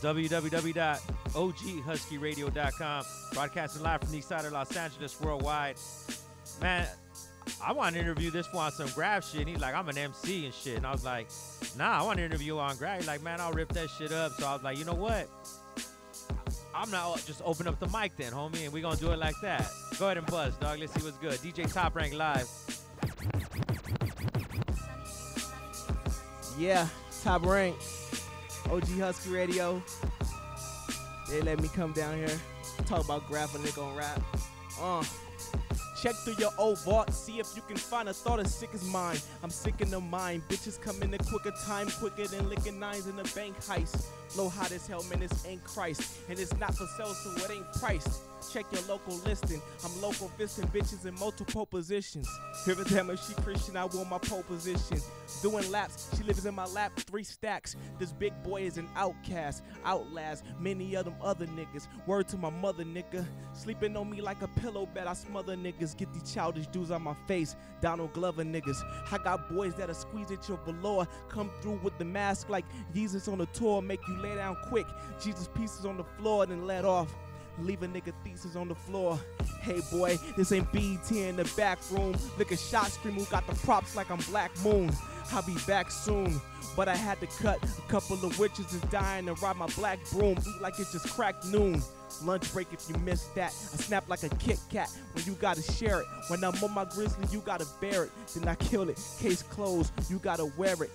www.oghuskyradio.com. Broadcasting live from the east side of Los Angeles, worldwide. Man, I want to interview this one on some graph shit. And he's like, I'm an MC and shit. And I was like, nah, I want to interview you on graph. He's like, man, I'll rip that shit up. So I was like, you know what? I'm not just open up the mic then, homie, and we're going to do it like that. Go ahead and buzz, dog. Let's see what's good. DJ Top Rank live. Yeah, Top Rank. OG Husky Radio. They let me come down here, talk about graph and they gon' rap. Check through your old vault, see if you can find a thought as sick as mine. I'm sick in the mind, bitches come in a quicker time, quicker than licking nines in a bank heist. Flow hot as hell, man, this ain't Christ. And it's not for sale, so it ain't priced. Check your local listing. I'm local fisting bitches in multiple positions. Give a damn if she Christian, I want my pole position. Doing laps, she lives in my lap, 3 stacks. This big boy is an outcast, outlast many of them other niggas. Word to my mother, nigga. Sleeping on me like a pillow bed, I smother niggas. Get these childish dudes on my face, Donald Glover niggas. I got boys that'll squeeze at your velour, come through with the mask like Jesus on the tour, make you lay down quick. Jesus pieces on the floor, then let off. Leave a nigga thesis on the floor. Hey boy, this ain't BET in the back room. Look at shot scream who got the props like I'm Black Moon. I'll be back soon, but I had to cut. A couple of witches is dying and ride my black broom. Eat like it's just cracked noon. Lunch break if you missed that. I snap like a Kit Kat when you gotta share it. When I'm on my grizzly, you gotta bear it. Then I kill it. Case closed, you gotta wear it.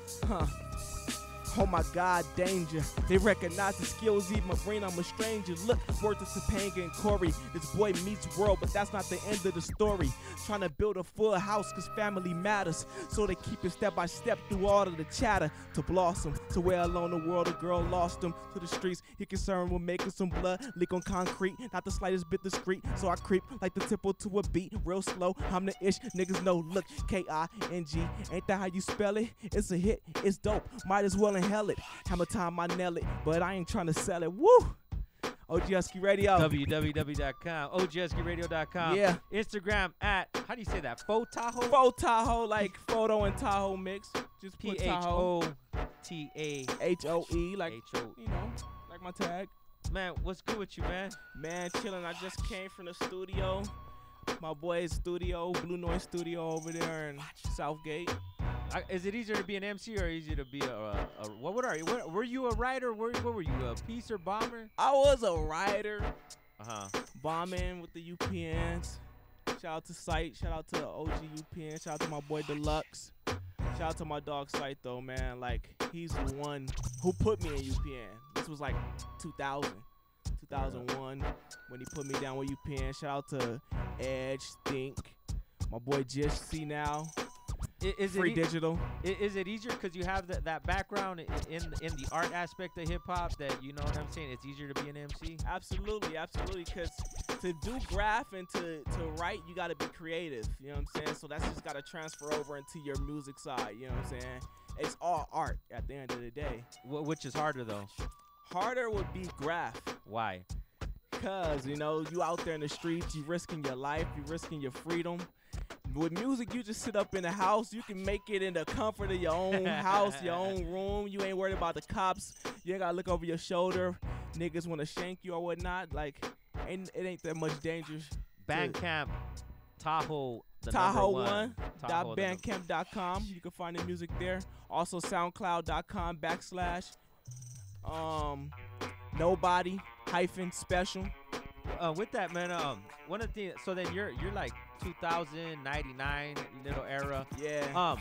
Oh my God, danger. They recognize the skills, even my brain, I'm a stranger. Look, word to Topanga and Corey. This boy meets world, but that's not the end of the story. Trying to build a full house cause family matters. So they keep it step by step through all of the chatter. To blossom, to where alone the world, a girl lost him. To the streets, he concerned with making some blood leak on concrete. Not the slightest bit discreet, so I creep like the tempo to a beat. Real slow, I'm the ish, niggas know. Look, K-I-N-G, ain't that how you spell it? It's a hit, it's dope, might as well inhale it. Hammer time, I nail it, but I ain't trying to sell it. Woo! OG Husky Radio. www.com. OGHuskyRadio.com. Yeah. Instagram at, how do you say that? Faux Tahoe? Faux Tahoe, like photo and Tahoe mix. Just put Tahoe. P-H-O-T-A. like, you know, like my tag. Man, what's good with you, man? Man, chilling. I just came from the studio. My boy's studio, Blue Noise Studio over there in Southgate. Is it easier to be an MC or easier to be what are you? Were you a writer? What were you, a piece or bomber? I was a writer. Uh-huh. Bombing with the UPNs. Shout out to Sight. Shout out to OG UPN. Shout out to my boy Deluxe. Shout out to my dog Sight though, man. Like, he's the one who put me in UPN. This was like 2001 when he put me down with UPN. Shout out to Edge, Think, my boy Just See Now. Is Free Digital. Is it easier because you have that background in the art aspect of hip hop that, you know what I'm saying? It's easier to be an MC? Absolutely, absolutely. Because to do graph and to write, you got to be creative. You know what I'm saying? So that's just got to transfer over into your music side. You know what I'm saying? It's all art at the end of the day. Which is harder though? Harder would be graph. Why? Because, you know, you out there in the streets, you risking your life, you risking your freedom. With music, you just sit up in the house. You can make it in the comfort of your own house, your own room. You ain't worried about the cops. You ain't got to look over your shoulder. Niggas want to shank you or whatnot. Like, it ain't that much danger. Bandcamp, Tahoe, Tahoe1.bandcamp.com. You can find the music there. Also, SoundCloud.com / nobody-special. With that, man, one of the things, so then you're like 2099 little era. Yeah.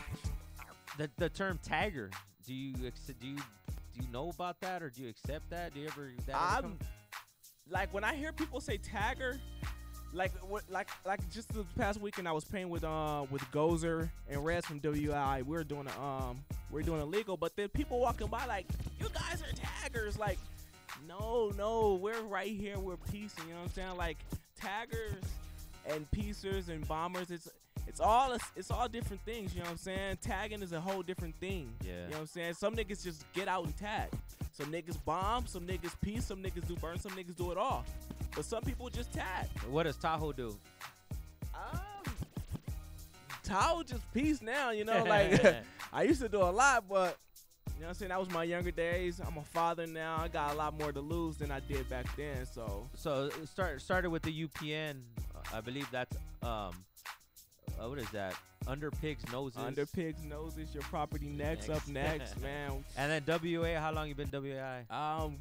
The term tagger, do you know about that, or do you accept that? Do you ever like when I hear people say tagger, like just the past weekend I was playing with Gozer and Rez from WI. We're doing illegal, but then people walking by like, you guys are taggers, like. No, we're right here. We're piecing, you know what I'm saying? Like, taggers and piecers and bombers, it's all different things, you know what I'm saying? Tagging is a whole different thing. Yeah. You know what I'm saying? Some niggas just get out and tag. Some niggas bomb, some niggas piece, some niggas do burn, some niggas do it all. But some people just tag. What does Tahoe do? Tahoe just piece now, you know? Like, I used to do a lot, but... You know what I'm saying? That was my younger days. I'm a father now. I got a lot more to lose than I did back then. So it started with the UPN. I believe that's what is that? Under pigs' noses. Under pigs' noses, your property next. Up next, man. And then WA. How long you been WAI?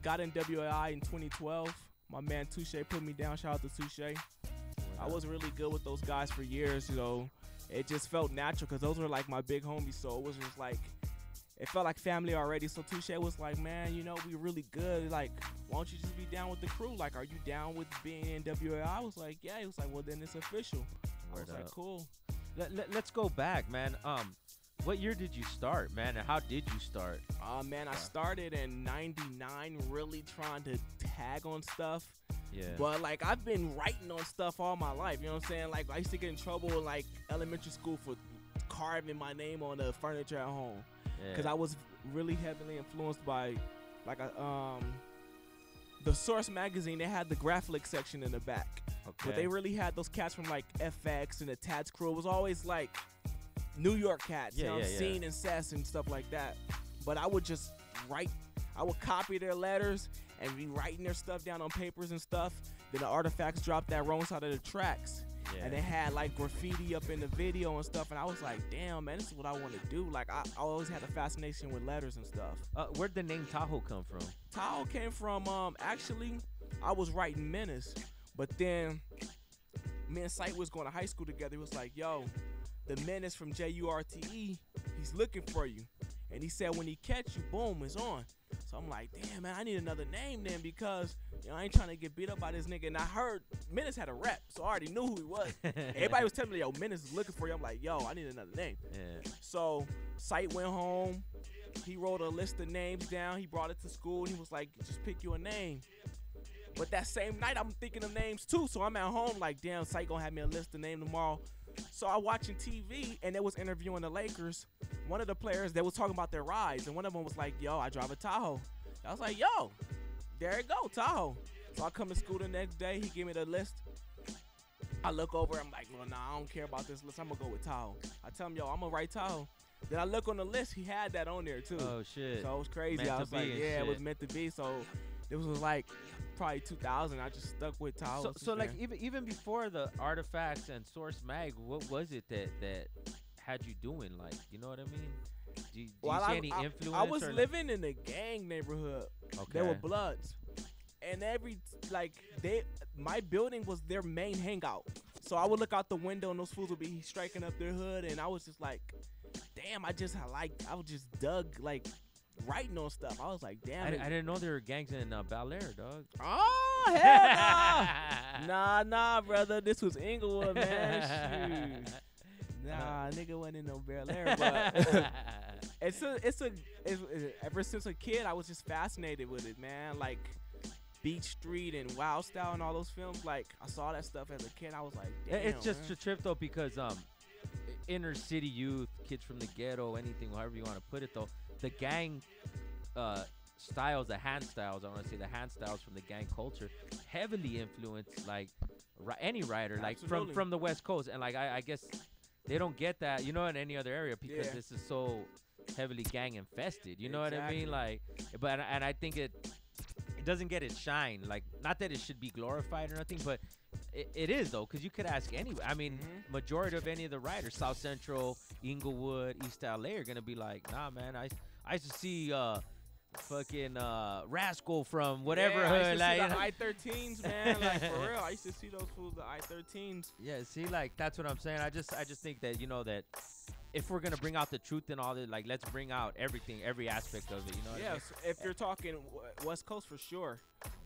Got in WAI in 2012. My man Touche put me down. Shout out to Touche. I wasn't really good with those guys for years, you know. It just felt natural because those were like my big homies. So it was just like, it felt like family already. So Touche was like, man, you know, we really good. Like, why don't you just be down with the crew? Like, are you down with being in WAI? I was like, yeah. He was like, well, then it's official. I was like, cool. Let's go back, man. What year did you start, man, and how did you start? Man, I started in '99, really trying to tag on stuff. Yeah. But like I've been writing on stuff all my life. You know what I'm saying? Like I used to get in trouble in like elementary school for carving my name on the furniture at home, because I was really heavily influenced by like the Source magazine. They had the graphic section in the back. Okay. But they really had those cats from like FX and the Tats crew. It was always like New York cats, you know, Scene and Cess and stuff like that. But I would just write, I would copy their letters and be writing their stuff down on papers and stuff. Then the artifacts dropped that wrong side of the tracks. Yeah. And they had like graffiti up in the video and stuff. And I was like, damn, man, this is what I want to do. Like I always had a fascination with letters and stuff. Where'd the name Tahoe come from? Tahoe came from, actually, I was writing Menace. But then me and Sight was going to high school together. He was like, yo, the Menace from JURTE, he's looking for you. And he said when he catch you, boom, it's on. So I'm like, damn, man, I need another name then, because you know I ain't trying to get beat up by this nigga. And I heard Menace had a rep, so I already knew who he was. Everybody was telling me, yo, Menace is looking for you. I'm like, yo, I need another name. Yeah. So Sight went home. He wrote a list of names down. He brought it to school, and he was like, just pick you a name. But that same night, I'm thinking of names too. So I'm at home like, damn, Sight gonna have me a list of names tomorrow. So I watching TV, and they was interviewing the Lakers. One of the players, they was talking about their rides, and one of them was like, yo, I drive a Tahoe. I was like, yo, there you go, Tahoe. So I come to school the next day. He gave me the list. I look over, I'm like, well, nah, I don't care about this list. I'm gonna go with Tahoe. I tell him, yo, I'm gonna write Tahoe. Then I look on the list. He had that on there too. Oh shit. So it was crazy. Meant I was like, yeah, shit. it was meant to be. So it was like probably 2000. I just stuck with Tahoe. So like even before the artifacts and Source Mag, what was it that had you doing? Like, you know what I mean? Do you see any influence? I was living in a gang neighborhood. Okay. There were Bloods, and my building was their main hangout. So I would look out the window, and those fools would be striking up their hood, and I was just like, damn, I was just dug like writing on stuff. I was like, damn. I didn't know there were gangs in Bel Air, dog. Oh, hell no. Nah, brother. This was Inglewood, man. Shoot. Nah, nigga went in no Bel Air, but ever since a kid, I was just fascinated with it, man. Like Beach Street and Wild Style and all those films. Like I saw that stuff as a kid. I was like, damn. It's just man. a trip though, because inner city youth, kids from the ghetto, anything, however you want to put it though, the gang styles, the hand styles, I want to say the hand styles from the gang culture heavily influenced like any writer, like from the West Coast. And like I guess they don't get that, you know, in any other area, because this is so heavily gang infested, you know what I mean? Like, but and I think it doesn't get its shine. Like, not that it should be glorified or nothing, but it is though, because you could ask anyway. I mean, majority of any of the writers, South Central, Inglewood, East LA, are gonna be like, nah, man, I used to see fucking Rascal from whatever hood, I like used to see the I-13s, man. Like for real, I used to see those fools, the I-13s. Yeah, see, like that's what I'm saying. I just think that, you know, that if we're gonna bring out the truth and all that, like let's bring out everything, every aspect of it. You know what I mean? If you're talking West Coast for sure.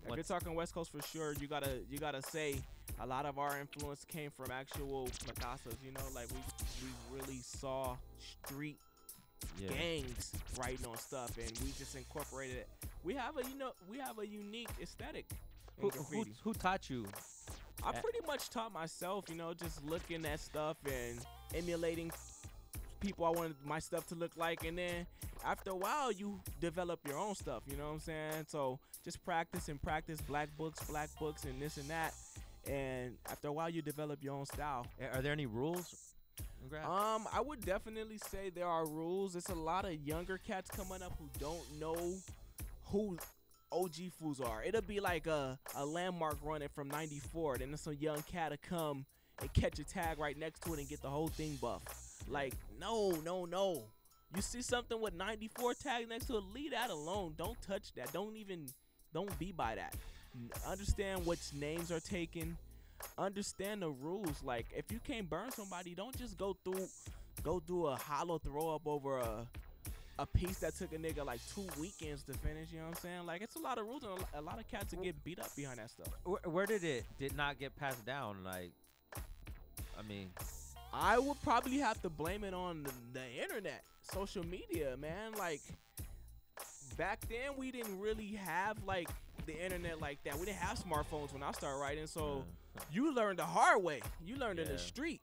If you're talking West Coast for sure, you gotta say a lot of our influence came from actual Picassos. You know, like we really saw street gangs writing on stuff, and we just incorporated it. We have a unique aesthetic. Who taught you? I pretty much taught myself, you know, just looking at stuff and emulating people I wanted my stuff to look like, and then after a while you develop your own stuff, you know what I'm saying? So just practice and practice, black books and this and that, and after a while you develop your own style. Are there any rules? in graph? I would definitely say there are rules. It's a lot of younger cats coming up who don't know who OG fools are. It'll be like a landmark running from 94, then some young cat to come and catch a tag right next to it and get the whole thing buff. Like, no. You see something with 94 tag next to it, leave that alone. Don't touch that. Don't be by that. Understand which names are taken. Understand the rules. Like, if you can't burn somebody, don't just go through a hollow throw up over a piece that took a nigga like 2 weekends to finish. You know what I'm saying? Like, it's a lot of rules and a lot of cats that get beat up behind that stuff. Where did not get passed down? Like, I mean, I would probably have to blame it on the internet, social media, man. Like, back then we didn't really have like the internet like that. We didn't have smartphones when I started writing, so you learned the hard way. You learned in the street.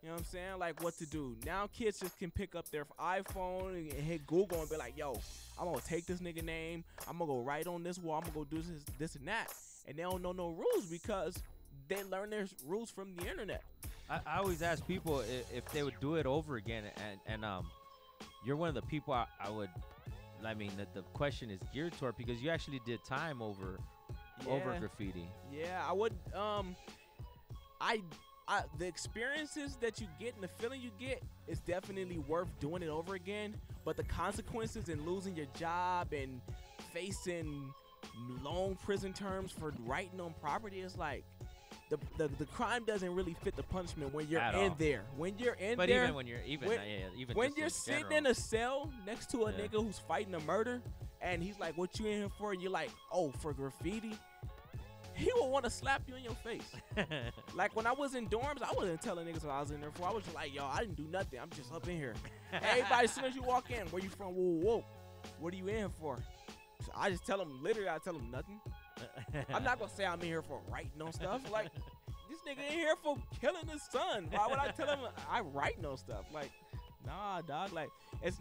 You know what I'm saying? Like, what to do. Now kids just can pick up their iPhone and hit Google and be like, yo, I'm going to take this nigga name. I'm going to go write on this wall. I'm going to go do this and that. And they don't know no rules because they learn their rules from the internet. I always ask people if they would do it over again. And you're one of the people I mean, the question is geared toward because you actually did time over graffiti. Yeah, I would. The experiences that you get and the feeling you get is definitely worth doing it over again. But the consequences and losing your job and facing long prison terms for writing on property is like the crime doesn't really fit the punishment when you're in there. When you're in but there, even when you're when you're sitting in a cell next to a nigga who's fighting a murder, and he's like, "What you in here for?" And you're like, "Oh, for graffiti." He will want to slap you in your face. Like, when I was in dorms, I wasn't telling niggas what I was in there for. I was just like, yo, I didn't do nothing. I'm just up in here. Everybody, as soon as you walk in, where you from? Whoa. What are you in here for? So I just tell them, literally, I tell them nothing. I'm not going to say I'm in here for writing on stuff. Like, this nigga in here for killing his son. Why would I tell him I write on stuff? Like, nah, dog. Like, it's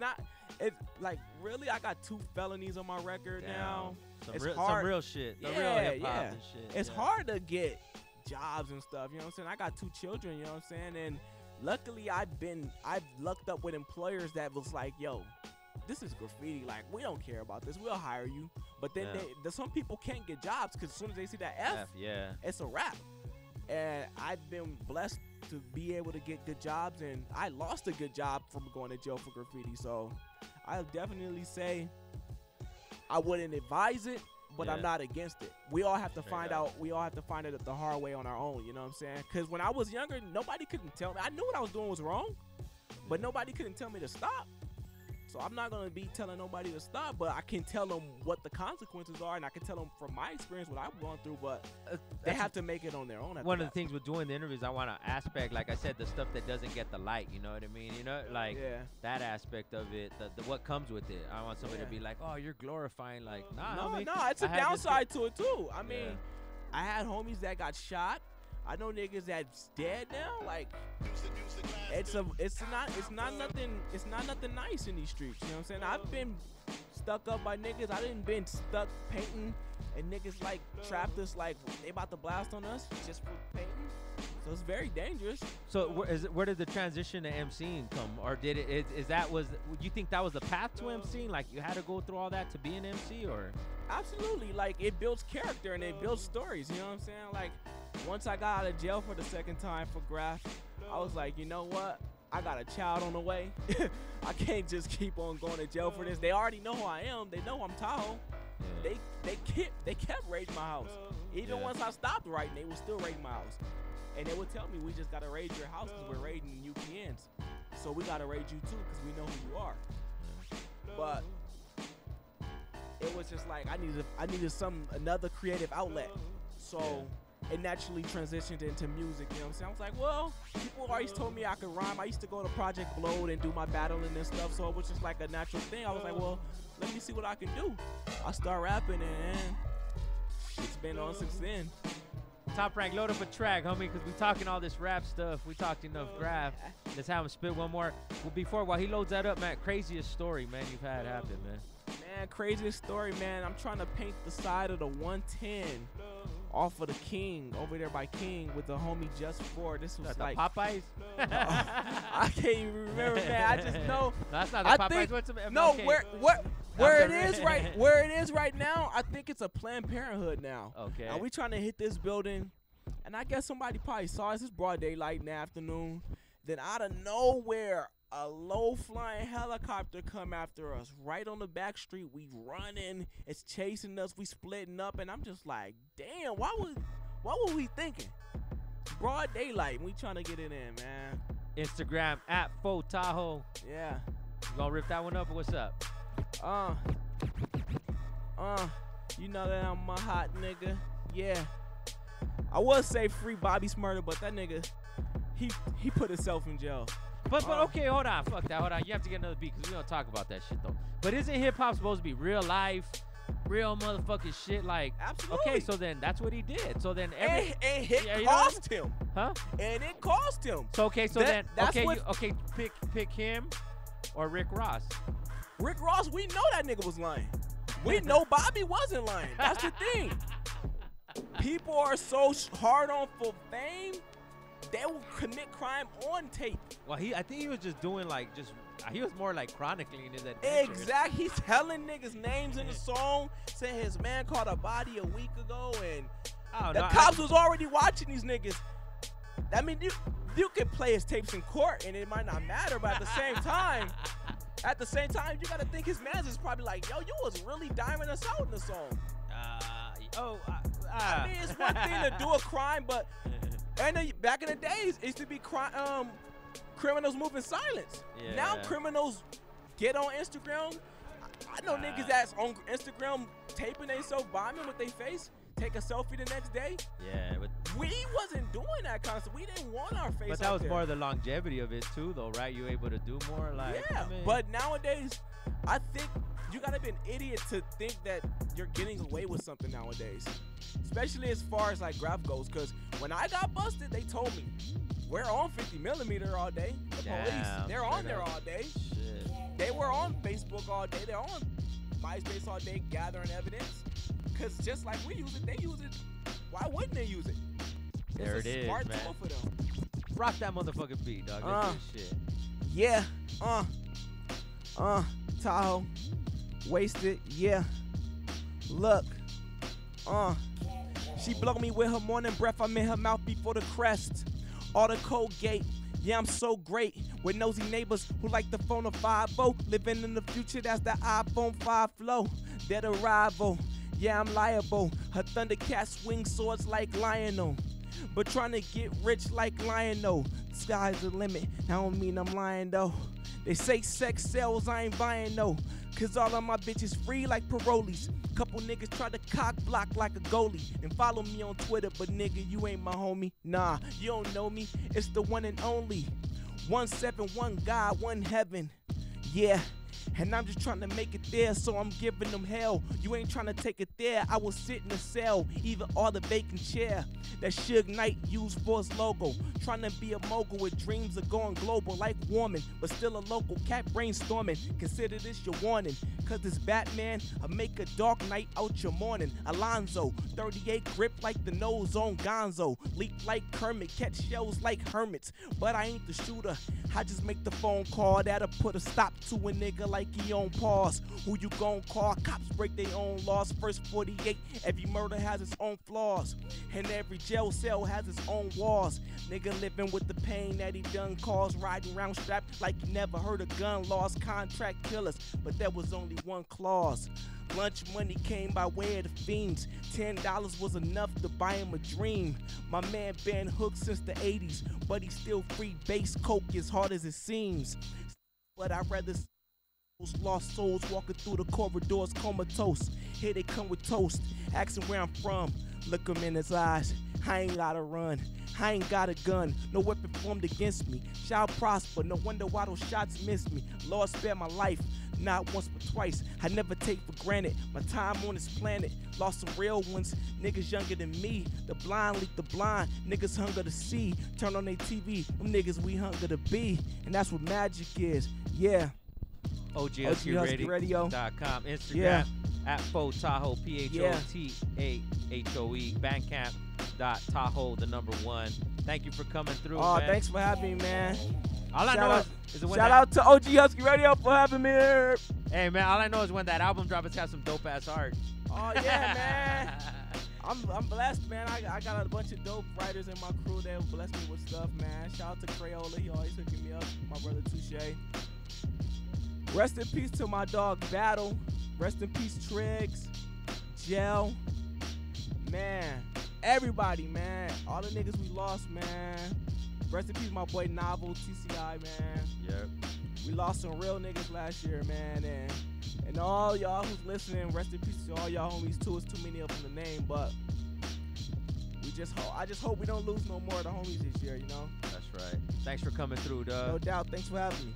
like, really, I got 2 felonies on my record now. Some real shit. The real hip-hop and shit. It's hard to get jobs and stuff, you know what I'm saying? I got 2 children, you know what I'm saying? And luckily I've lucked up with employers that was like, yo, this is graffiti. Like, we don't care about this. We'll hire you. But then some people can't get jobs because as soon as they see that F, it's a wrap. And I've been blessed to be able to get good jobs, and I lost a good job from going to jail for graffiti. So I'll definitely say I wouldn't advise it, but I'm not against it. We all have to find out. We all have to find it the hard way on our own. You know what I'm saying? Because when I was younger, nobody couldn't tell me. I knew what I was doing was wrong, but nobody couldn't tell me to stop. So I'm not going to be telling nobody to stop, but I can tell them what the consequences are, and I can tell them from my experience what I've gone through, but they have to make it on their own. One of the things with doing the interviews, I want to aspect, like I said, the stuff that doesn't get the light, you know what I mean? You know, like that aspect of it, the what comes with it. I want somebody to be like, oh, you're glorifying, like, nah. No, it's a downside to it, too. I mean, I had homies that got shot. I know niggas that's dead now. Like, it's not nothing nice in these streets. You know what I'm saying? I've been stuck up by niggas. I didn't been stuck painting, and niggas like trapped us like they about to blast on us just for painting. So it's very dangerous. So where did the transition to MCing come, or did it? You think that was the path to MCing? Like, you had to go through all that to be an MC, or? Absolutely. Like, it builds character and it builds stories. You know what I'm saying? Like, once I got out of jail for the second time for Graff, I was like, you know what? I got a child on the way. I can't just keep on going to jail for this. They already know who I am. They know I'm Tahoe. They kept raiding my house. Even once I stopped writing, they were still raiding my house. And they would tell me, we just got to raid your house because we're raiding UPNs. So we got to raid you too because we know who you are. But it was just like, I needed another creative outlet. So it naturally transitioned into music, you know what I'm saying? I was like, well, people always told me I could rhyme. I used to go to Project Blowed and do my battling and stuff, so it was just like a natural thing. I was like, well, let me see what I can do. I start rapping, and it's been on since then. Top Rank, load up a track, homie, because we talking all this rap stuff. We talked enough Graff. Let's have him spit one more. Well, while he loads that up, man, craziest story, man, you've had happen, man. Man, craziest story, man. I'm trying to paint the side of the 110 off of the King over there by King with the homie Just For. This was The like Popeyes? I can't even remember, man. I just know. No, that's not the Popeyes. Think, What's the no, MLK? where it is right now, I think it's a Planned Parenthood now. Okay. And we trying to hit this building, and I guess somebody probably saw us. It's broad daylight in the afternoon. Then out of nowhere, a low-flying helicopter come after us right on the back street. We running, it's chasing us. We splitting up, and I'm just like, damn, what were we thinking? Broad daylight, we trying to get it in, man. Instagram at Faux Tahoe. Yeah. You gonna rip that one up or what's up? You know that I'm a hot nigga. Yeah. I would say free Bobby Smurder, but that nigga, he put himself in jail. But okay, hold on. Fuck that. Hold on. You have to get another beat because we don't talk about that shit though. But isn't hip hop supposed to be real life, real motherfucking shit? Like, absolutely. Okay, so then that's what he did. So then and it cost him. Huh? And it cost him. So okay, so then that's pick him or Rick Ross. Rick Ross, we know that nigga was lying. We know Bobby wasn't lying. That's the thing. People are so hard on for fame, they will commit crime on tape. Well, I think he was just doing he was more like chronicling his adventures. Exactly. He's telling niggas names in the song, saying his man caught a body a week ago, and the cops was already watching these niggas. I mean, you could play his tapes in court, and it might not matter, but at the same time, you gotta think his man's is probably like, yo, you was really diming us out in the song. I mean, it's one thing to do a crime, but back in the days, it used to be criminals moving silence. Yeah. Now criminals get on Instagram. I know niggas that's on Instagram taping themselves bombing with their face, take a selfie the next day. Yeah, but we wasn't doing that concept. We didn't want our face. But that was more the longevity of it too, though, right? You were able to do more, like. Yeah, but nowadays, I think you gotta be an idiot to think that you're getting away with something nowadays, especially as far as like graph goes. Because when I got busted, they told me we're on 50mm all day. The police, they're on there all day. Shit. They were on Facebook all day. They're on MySpace all day gathering evidence. Because just like we use it, they use it. Why wouldn't they use it? There it is, smart man. tool for them. Rock that motherfucking beat, dog. That's good shit. Yeah. Tahoe. Wasted. Yeah. Look. She blow me with her morning breath. I'm in her mouth before the crest. All the Colgate. Yeah, I'm so great with nosy neighbors who like the phone of 5-0. Living in the future, that's the iPhone 5 flow. Dead arrival. Yeah, I'm liable. Her Thundercat swing swords like Lionel. But trying to get rich like Lionel. The sky's the limit. I don't mean I'm lying though. They say sex sells, I ain't buying no. Cause all of my bitches free like parolees. Couple niggas try to cock block like a goalie. And follow me on Twitter, but nigga, you ain't my homie. Nah, you don't know me. It's the one and only. 171 God, one heaven. Yeah. And I'm just trying to make it there, so I'm giving them hell. You ain't trying to take it there, I will sit in a cell, either or the vacant chair that Suge Knight used for his logo. Trying to be a mogul with dreams of going global like Warman, but still a local cat brainstorming. Consider this your warning, cause this Batman, I make a dark night out your morning. Alonzo, 38 grip like the nose on Gonzo. Leak like Kermit, catch shells like hermits. But I ain't the shooter, I just make the phone call that'll put a stop to a nigga like he on pause. Who you gon' call? Cops break their own laws. First 48, every murder has its own flaws. And every jail cell has its own walls. Nigga living with the pain that he done caused. Riding around strapped like he never heard of gun laws. Contract killers, but there was only one clause. Lunch money came by way of the fiends. $10 was enough to buy him a dream. My man been hooked since the 80s, but he still free base coke as hard as it seems. But I'd rather lost souls walking through the corridors comatose. Here they come with toast, asking where I'm from. Look him in his eyes, I ain't gotta run. I ain't got a gun, no weapon formed against me. Shall prosper, no wonder why those shots missed me. Lord spare my life, not once but twice. I never take for granted my time on this planet. Lost some real ones, niggas younger than me. The blind lead the blind, niggas hunger to see. Turn on their TV, them niggas we hunger to be. And that's what magic is, yeah. OGHuskyRadio.com, Instagram at Fo Tahoe, PHOTAHOE, Bandcamp.Tahoe, the number 1. Thank you for coming through, Oh, man. thanks for having me, man. All I know is when shout out to OG Husky Radio for having me here. Hey, man, all I know is when that album drops, it's got some dope-ass art. Oh, yeah, man. I'm blessed, man. I got a bunch of dope writers in my crew that bless me with stuff, man. Shout out to Crayola. He always hooking me up. My brother Touche. Rest in peace to my dog Battle. Rest in peace Triggs, Gel. Man, everybody, man. All the niggas we lost, man. Rest in peace my boy Novel, TCI, man. Yep. We lost some real niggas last year, man. And all y'all who's listening, rest in peace to all y'all homies too. It's too many of them to name, but I just hope we don't lose no more of the homies this year, you know? That's right. Thanks for coming through, dog. No doubt. Thanks for having me.